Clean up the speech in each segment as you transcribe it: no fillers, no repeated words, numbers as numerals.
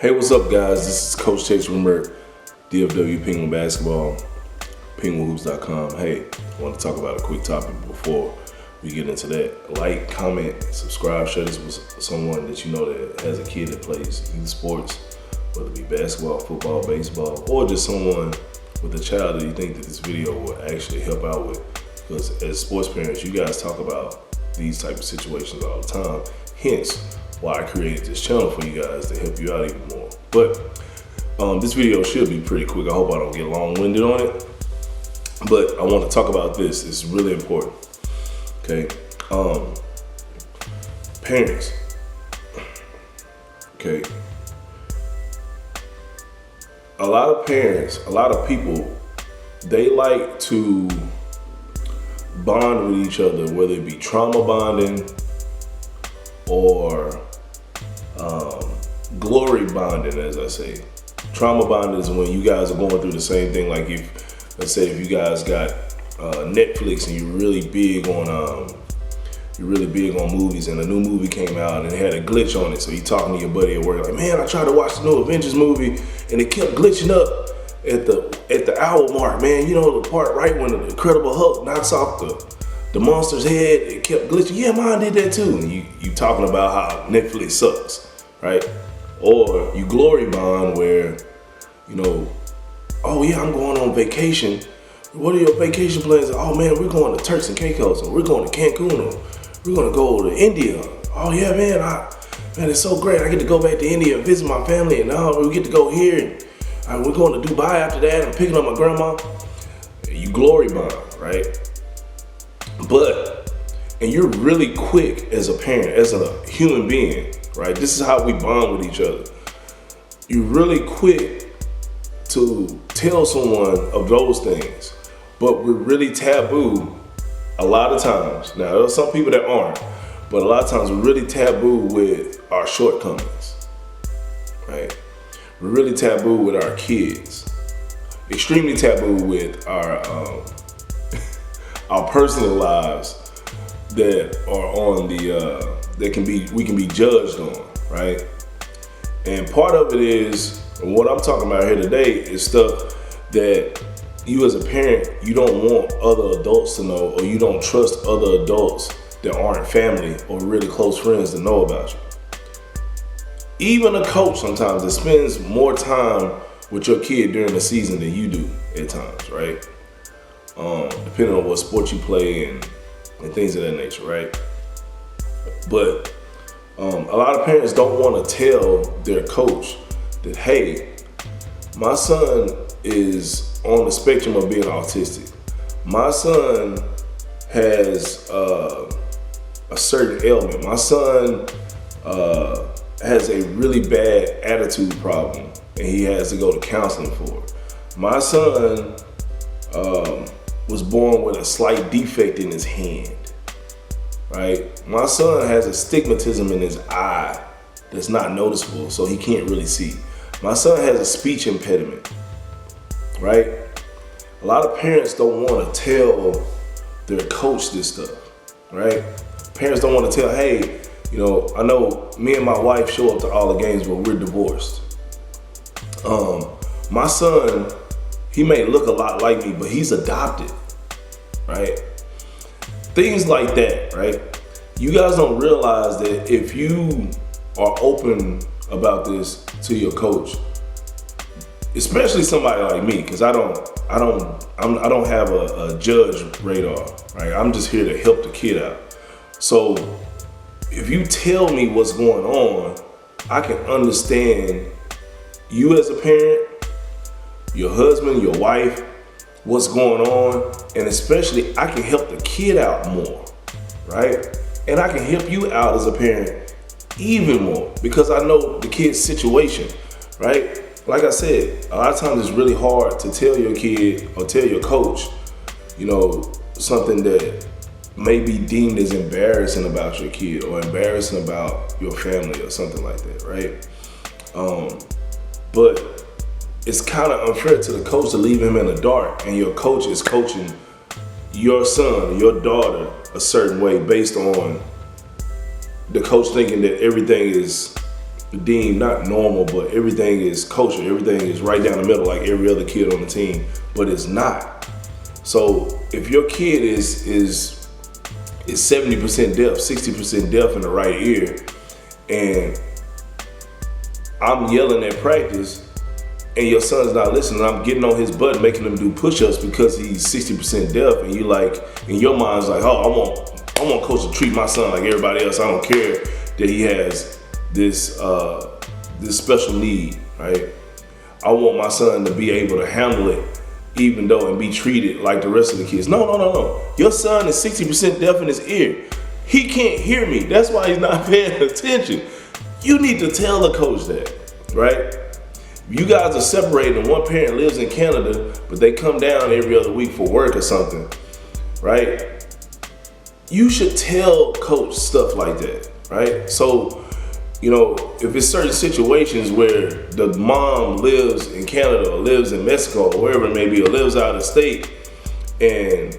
Hey, what's up, guys? This is Coach Chase Rumert, DFW Penguin Basketball, penguinhoops.com. Hey, I want to talk about a quick topic before we get into that. Like, comment, subscribe, share this with someone that you know that has a kid that plays youth sports, whether it be basketball, football, baseball, or just someone with a child that you think that this video will actually help out with. Because as sports parents, you guys talk about these type of situations all the time. Hence, why I created this channel for you guys to help you out even more. But this video should be pretty quick. I hope I don't get long-winded on it. But I want to talk about this. It's really important. Okay. Parents. Okay. A lot of parents, a lot of people, they like to bond with each other, whether it be trauma bonding or glory bonding, as I say. Trauma bonding is when you guys are going through the same thing. Like let's say if you guys got Netflix and you're really big on movies, and a new movie came out and it had a glitch on it. So you talking to your buddy at work like, man, I tried to watch the new Avengers movie and it kept glitching up at the hour mark, man. You know, the part right when the Incredible Hulk knocks off the monster's head, it kept glitching. Yeah, mine did that too. And you talking about how Netflix sucks, right? Or you glory bond where, you know, oh yeah, I'm going on vacation. What are your vacation plans? Oh man, we're going to Turks and Caicos, or we're going to Cancun, or we're going to go to India. Oh yeah, man, it's so great. I get to go back to India and visit my family, and now we get to go here. And we're going to Dubai after that. I'm picking up my grandma. You glory bond, right? And you're really quick as a parent, as a human being, right? This is how we bond with each other. You're really quick to tell someone of those things, but we're really taboo a lot of times. Now, there are some people that aren't, but a lot of times we're really taboo with our shortcomings, right? We're really taboo with our kids. Extremely taboo with our personal lives that are on we can be judged on, right? And part of it is, and what I'm talking about here today is stuff that you as a parent, you don't want other adults to know, or you don't trust other adults that aren't family or really close friends to know about you. Even a coach sometimes that spends more time with your kid during the season than you do at times, right? Depending on what sport you play and things of that nature, right? But a lot of parents don't want to tell their coach that, hey, my son is on the spectrum of being autistic. My son has a certain ailment. My son has a really bad attitude problem and he has to go to counseling for it. My son was born with a slight defect in his hand, right? My son has astigmatism in his eye that's not noticeable, so he can't really see. My son has a speech impediment, right? A lot of parents don't want to tell their coach this stuff, right? Parents don't want to tell, hey, you know, I know me and my wife show up to all the games, but we're divorced. My son, he may look a lot like me, but he's adopted, right? Things like that, right? You guys don't realize that if you are open about this to your coach, especially somebody like me, because I don't have a judge radar, right? I'm just here to help the kid out. So if you tell me what's going on, I can understand you as a parent, your husband, your wife, what's going on, and especially I can help the kid out more, right? And I can help you out as a parent even more because I know the kid's situation, right? Like I said, a lot of times it's really hard to tell your kid or tell your coach, you know, something that may be deemed as embarrassing about your kid or embarrassing about your family or something like that, right? But it's kind of unfair to the coach to leave him in the dark, and your coach is coaching your son, your daughter a certain way based on the coach thinking that everything is deemed not normal, but everything is kosher. Everything is right down the middle like every other kid on the team, but it's not. So if your kid is 70% deaf, 60% deaf in the right ear, and I'm yelling at practice, and your son's not listening, I'm getting on his butt, making him do push-ups because he's 60% deaf, and you like, in your mind's like, oh, I want coach to treat my son like everybody else. I don't care that he has this special need, right? I want my son to be able to handle it, even though, and be treated like the rest of the kids. No. Your son is 60% deaf in his ear. He can't hear me. That's why he's not paying attention. You need to tell the coach that, right? You guys are separated and one parent lives in Canada, but they come down every other week for work or something, right? You should tell coach stuff like that, right? So, you know, if it's certain situations where the mom lives in Canada or lives in Mexico or wherever it may be, or lives out of state, and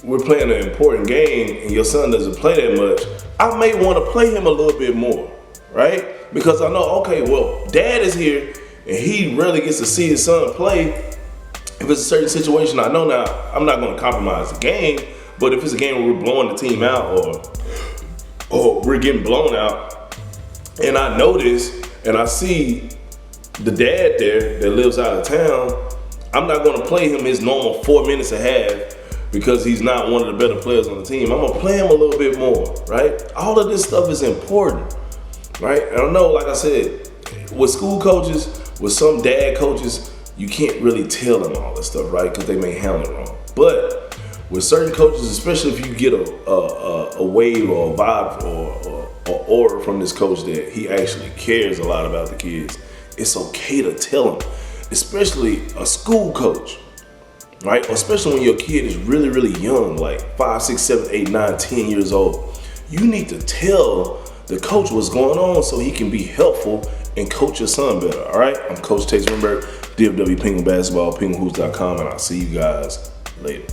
we're playing an important game and your son doesn't play that much, I may want to play him a little bit more, right? Because I know, okay, well, dad is here and he rarely gets to see his son play. If it's a certain situation, I know now I'm not going to compromise the game, but if it's a game where we're blowing the team out or we're getting blown out, and I know this, and I see the dad there that lives out of town, I'm not going to play him his normal 4 minutes a half because he's not one of the better players on the team. I'm going to play him a little bit more, right? All of this stuff is important, right? And I know, like I said, with school coaches, with some dad coaches, you can't really tell them all this stuff, right? Because they may handle it wrong. But with certain coaches, especially if you get a wave or a vibe or order from this coach that he actually cares a lot about the kids, it's okay to tell them, especially a school coach, right? Especially when your kid is really, really young, like 5, 6, 7, 8, 9, 10 years old. You need to tell the coach what's going on so he can be helpful and coach your son better, all right? I'm Coach Tate Swinberg, DFW Penguin Basketball, penguinhoops.com, and I'll see you guys later.